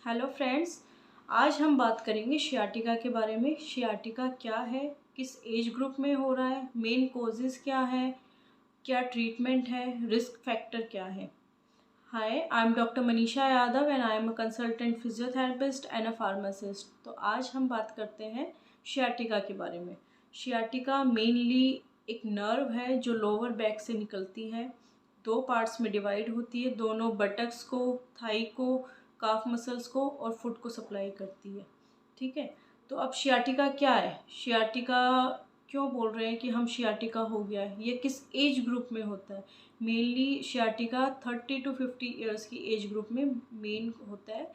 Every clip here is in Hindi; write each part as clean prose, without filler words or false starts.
Hello friends. आज हम बात करेंगे शियाटिका के बारे में। शियाटिका क्या है, किस एज ग्रुप में हो रहा है, मेन कॉजेज़ क्या है, क्या ट्रीटमेंट है, रिस्क फैक्टर क्या है। Hi, I am doctor Manisha Yadav and I am a consultant physiotherapist and a pharmacist. तो आज हम बात करते हैं शियाटिका के बारे में। शियाटिका मेनली एक नर्व है जो लोअर बैक से निकलती है, दो पार्ट्स में डिवाइड होती है, दोनों बटक्स को, थाई को, काफ मसल्स को और फुट को सप्लाई करती है। ठीक है, तो अब शियाटिका क्या है, शियाटिका क्यों बोल रहे हैं कि हम शियाटिका हो गया है, ये किस एज ग्रुप में होता है। मेनली शियाटिका 30 to 50 ईयर्स की एज ग्रुप में मेन होता है।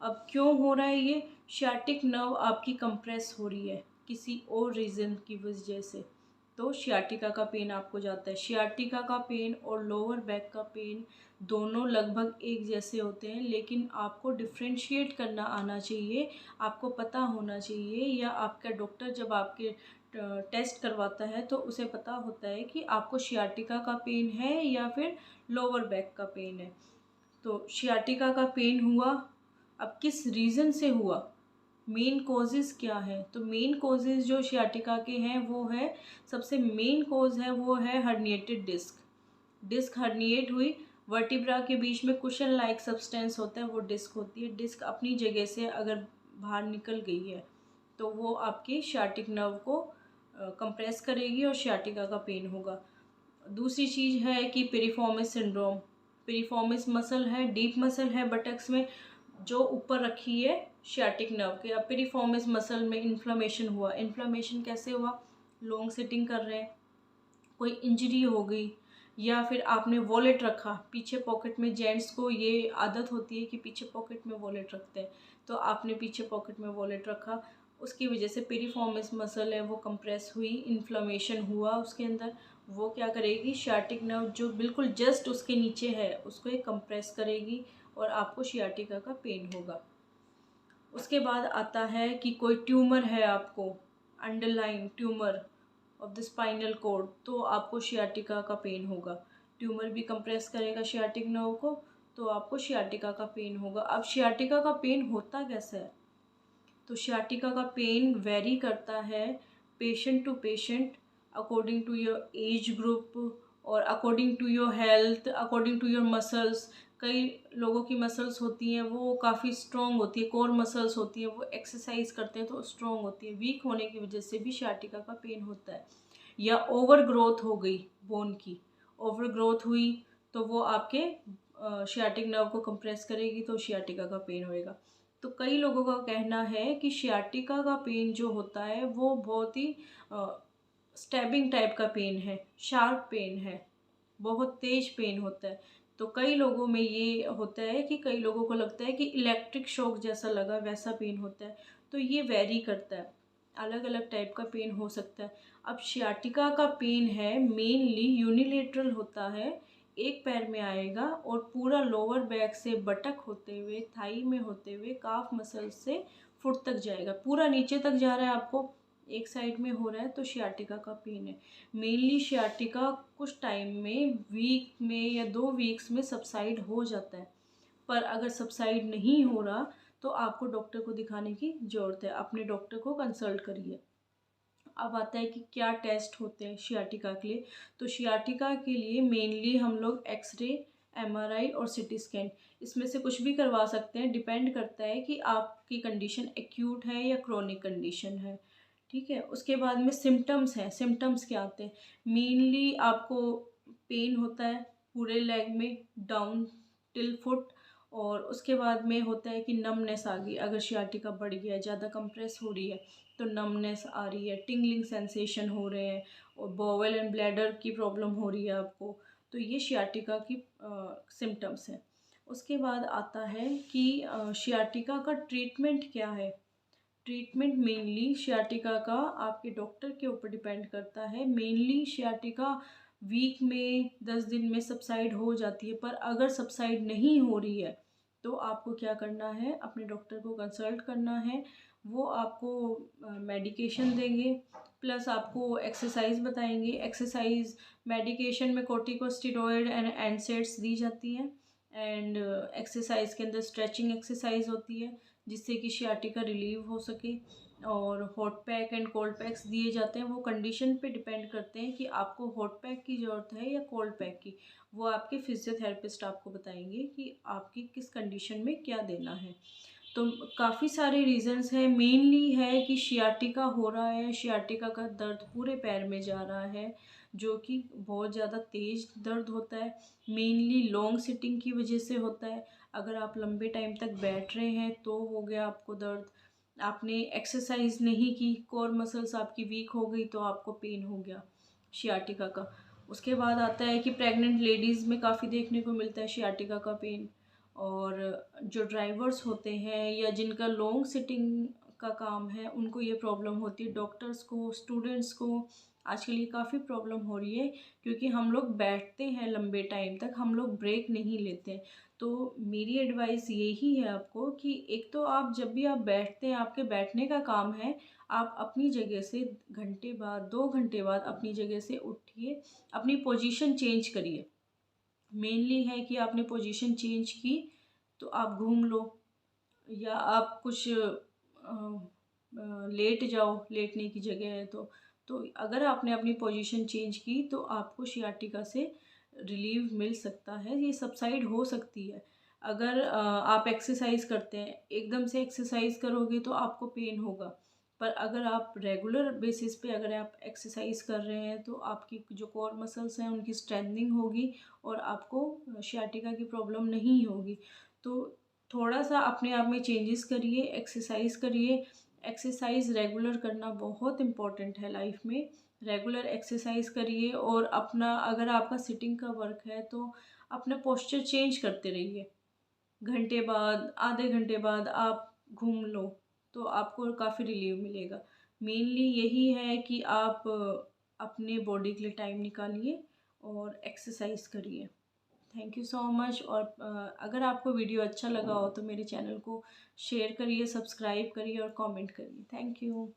अब क्यों हो रहा है ये, शियाटिक नर्व आपकी कंप्रेस हो रही है किसी और रीज़न की वजह से, तो शियाटिका का पेन आपको जाता है। शियाटिका का पेन और लोअर बैक का पेन दोनों लगभग एक जैसे होते हैं, लेकिन आपको डिफ्रेंशिएट करना आना चाहिए, आपको पता होना चाहिए, या आपका डॉक्टर जब आपके टेस्ट करवाता है तो उसे पता होता है कि आपको शियाटिका का पेन है या फिर लोअर बैक का पेन है। तो शियाटिका का पेन हुआ, अब किस रीज़न से हुआ, मेन कॉजेज़ क्या है। तो मेन कॉजेज़ जो शियाटिका के हैं वो है, सबसे मेन कॉज है वो है हर्निएटेड डिस्क। डिस्क हर्निएट हुई, वर्टिब्रा के बीच में कुशन लाइक सब्सटेंस होता है, वो डिस्क होती है। डिस्क अपनी जगह से अगर बाहर निकल गई है तो वो आपके शियाटिक नर्व को कंप्रेस करेगी और शियाटिका का पेन होगा। दूसरी चीज़ है कि पिरिफॉर्मिस सिंड्रोम। पिरिफॉर्मिस मसल है, डीप मसल है बटक्स में, जो ऊपर रखी है शियाटिक नर्व के। अब पिरिफॉर्मिस मसल में इन्फ्लेमेशन हुआ। इन्फ्लेमेशन कैसे हुआ, लॉन्ग सिटिंग कर रहे हैं, कोई इंजरी हो गई, या फिर आपने वॉलेट रखा पीछे पॉकेट में। जेंट्स को ये आदत होती है कि पीछे पॉकेट में वॉलेट रखते हैं, तो आपने पीछे पॉकेट में वॉलेट रखा, उसकी वजह से पिरिफॉर्मिस मसल है वो कंप्रेस हुई, इन्फ्लेमेशन हुआ उसके अंदर। वो क्या करेगी, शियाटिक नर्व जो बिल्कुल जस्ट उसके नीचे है उसको ये कंप्रेस करेगी और आपको शियाटिका का पेन होगा। उसके बाद आता है कि कोई ट्यूमर है आपको, underline tumour of the spinal cord, तो आपको शियाटिका का पेन होगा। ट्यूमर भी कंप्रेस करेगा शियाटिक नर्व को, तो आपको शियाटिका का पेन होगा। अब शियाटिका का पेन होता कैसे है, तो शियाटिका का पेन वेरी करता है patient to patient, according to your age group और according to your health, according to your muscles. कई लोगों की मसल्स होती हैं वो काफ़ी स्ट्रॉन्ग होती है, कोर मसल्स होती हैं, वो एक्सरसाइज करते हैं तो स्ट्रॉन्ग होती है। वीक होने की वजह से भी शियाटिका का पेन होता है। या ओवर ग्रोथ हो गई बोन की, ओवर ग्रोथ हुई तो वो आपके शियाटिक नर्व को कंप्रेस करेगी, तो शियाटिका का पेन होएगा। तो कई लोगों का कहना है कि शियाटिका का पेन जो होता है वो बहुत ही स्टैबिंग टाइप का पेन है, शार्प पेन है, बहुत तेज पेन होता है। तो कई लोगों में ये होता है कि कई लोगों को लगता है कि इलेक्ट्रिक शॉक जैसा लगा, वैसा पेन होता है। तो ये वेरी करता है, अलग अलग टाइप का पेन हो सकता है। अब शियाटिका का पेन है मेनली यूनिलेटरल होता है, एक पैर में आएगा और पूरा लोअर बैक से बटक होते हुए, थाई में होते हुए, काफ मसल से फुट तक जाएगा, पूरा नीचे तक जा रहा है। आपको एक साइड में हो रहा है तो शियाटिका का पेन है। मेनली शियाटिका कुछ टाइम में, वीक में या 2 वीक्स में सबसाइड हो जाता है, पर अगर सबसाइड नहीं हो रहा तो आपको डॉक्टर को दिखाने की ज़रूरत है, अपने डॉक्टर को कंसल्ट करिए। अब आता है कि क्या टेस्ट होते हैं शियाटिका के लिए। तो शियाटिका के लिए मेनली हम लोग एक्सरे, एमआरआई और सीटी स्कैन, इसमें से कुछ भी करवा सकते हैं, डिपेंड करता है कि आपकी कंडीशन एक्यूट है या क्रोनिक कंडीशन है। ठीक है, उसके बाद में सिम्टम्स हैं। सिम्टम्स क्या आते हैं, मेनली आपको पेन होता है पूरे लेग में डाउन टिल फुट, और उसके बाद में होता है कि नमनेस आ गई, अगर शियाटिका बढ़ गया है, ज़्यादा कंप्रेस हो रही है तो नमनेस आ रही है, टिंगलिंग सेंसेशन हो रहे हैं, और बॉवल एंड ब्लैडर की प्रॉब्लम हो रही है आपको। तो ये शियाटिका की सिम्टम्स हैं। उसके बाद आता है कि शियाटिका का ट्रीटमेंट क्या है। ट्रीटमेंट मेनली शियाटिका का आपके डॉक्टर के ऊपर डिपेंड करता है। मेनली शियाटिका वीक में 10 दिन में सबसाइड हो जाती है, पर अगर सबसाइड नहीं हो रही है तो आपको क्या करना है, अपने डॉक्टर को कंसल्ट करना है। वो आपको मेडिकेशन देंगे, प्लस आपको एक्सरसाइज बताएंगे। एक्सरसाइज, मेडिकेशन में कॉर्टिकोस्टेरॉइड एंड एनसेड्स दी जाती हैं। एंड एक्सरसाइज के अंदर स्ट्रेचिंग एक्सरसाइज होती है जिससे कि शियाटिका रिलीव हो सके। और hot pack and cold PACS दिए जाते हैं, वो कंडीशन पे डिपेंड करते हैं कि आपको हॉट पैक की ज़रूरत है या कोल्ड पैक की। वो आपके फिजियोथेरेपिस्ट आपको बताएंगे कि आपकी किस कंडीशन में क्या देना है। तो काफ़ी सारे रीज़न्स हैं, मेनली है कि शियाटिका हो रहा है, शियाटिका का दर्द पूरे पैर में जा रहा है जो कि बहुत ज़्यादा तेज़ दर्द होता है। मेनली लॉन्ग सिटिंग की वजह से होता है। अगर आप लंबे टाइम तक बैठ रहे हैं तो हो गया आपको दर्द। आपने एक्सरसाइज नहीं की, कोर मसल्स आपकी वीक हो गई तो आपको पेन हो गया शियाटिका का। उसके बाद आता है कि प्रेग्नेंट लेडीज़ में काफ़ी देखने को मिलता है शियाटिका का पेन। और जो ड्राइवर्स होते हैं या जिनका लॉन्ग सिटिंग का काम है उनको ये प्रॉब्लम होती है। डॉक्टर्स को, स्टूडेंट्स को आजकल ये काफ़ी प्रॉब्लम हो रही है क्योंकि हम लोग बैठते हैं लंबे टाइम तक, हम लोग ब्रेक नहीं लेते हैं। तो मेरी एडवाइस यही है आपको कि एक तो आप जब भी आप बैठते हैं, आपके बैठने का काम है, आप अपनी जगह से घंटे बाद, 2 घंटे बाद अपनी जगह से उठिए, अपनी पोजीशन चेंज करिए। मेनली है कि आपने पोजीशन चेंज की तो आप घूम लो या आप कुछ लेट जाओ, लेटने की जगह है तो अगर आपने अपनी पोजीशन चेंज की तो आपको शियाटिका से रिलीव मिल सकता है, ये सबसाइड हो सकती है। अगर आप एक्सरसाइज करते हैं, एकदम से एक्सरसाइज करोगे तो आपको पेन होगा, पर अगर आप रेगुलर बेसिस पे अगर आप एक्सरसाइज कर रहे हैं तो आपकी जो कोर मसल्स हैं उनकी स्ट्रेंथनिंग होगी और आपको शियाटिका की प्रॉब्लम नहीं होगी। तो थोड़ा सा अपने आप में चेंजेस करिए, एक्सरसाइज करिए। एक्सरसाइज रेगुलर करना बहुत इम्पॉर्टेंट है लाइफ में। रेगुलर एक्सरसाइज करिए और अपना, अगर आपका सिटिंग का वर्क है तो अपना पोस्चर चेंज करते रहिए। घंटे बाद, आधे घंटे बाद आप घूम लो तो आपको काफ़ी रिलीव मिलेगा। मेनली यही है कि आप अपने बॉडी के लिए टाइम निकालिए और एक्सरसाइज करिए। Thank you so much. और अगर आपको वीडियो अच्छा लगा हो तो मेरे चैनल को शेयर करिए, सब्सक्राइब करिए और कमेंट करिए। Thank you.